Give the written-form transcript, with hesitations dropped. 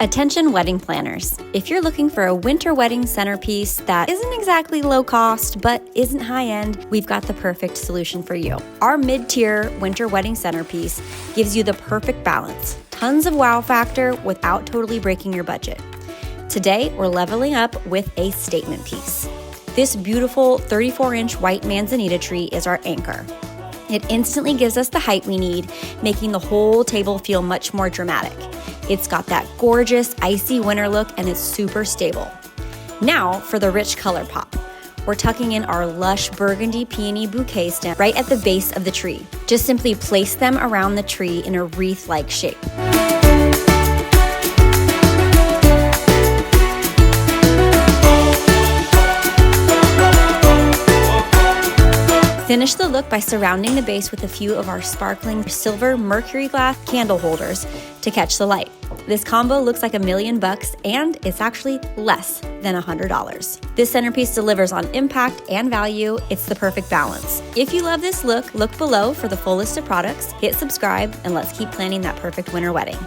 Attention wedding planners. If you're looking for a winter wedding centerpiece that isn't exactly low cost but isn't high end, we've got the perfect solution for you. Our mid-tier winter wedding centerpiece gives you the perfect balance. Tons of wow factor without totally breaking your budget. Today, we're leveling up with a statement piece. This beautiful 34-inch white Manzanita tree is our anchor. It instantly gives us the height we need, making the whole table feel much more dramatic. It's got that gorgeous, icy winter look, and it's super stable. Now for the rich color pop. We're tucking in our lush Burgundy Peony bouquet stem right at the base of the tree. Just simply place them around the tree in a wreath-like shape. Finish the look by surrounding the base with a few of our sparkling silver mercury glass candle holders to catch the light. This combo looks like $1 million and it's actually less than $100. This centerpiece delivers on impact and value. It's the perfect balance. If you love this look below for the full list of products, hit subscribe, and let's keep planning that perfect winter wedding.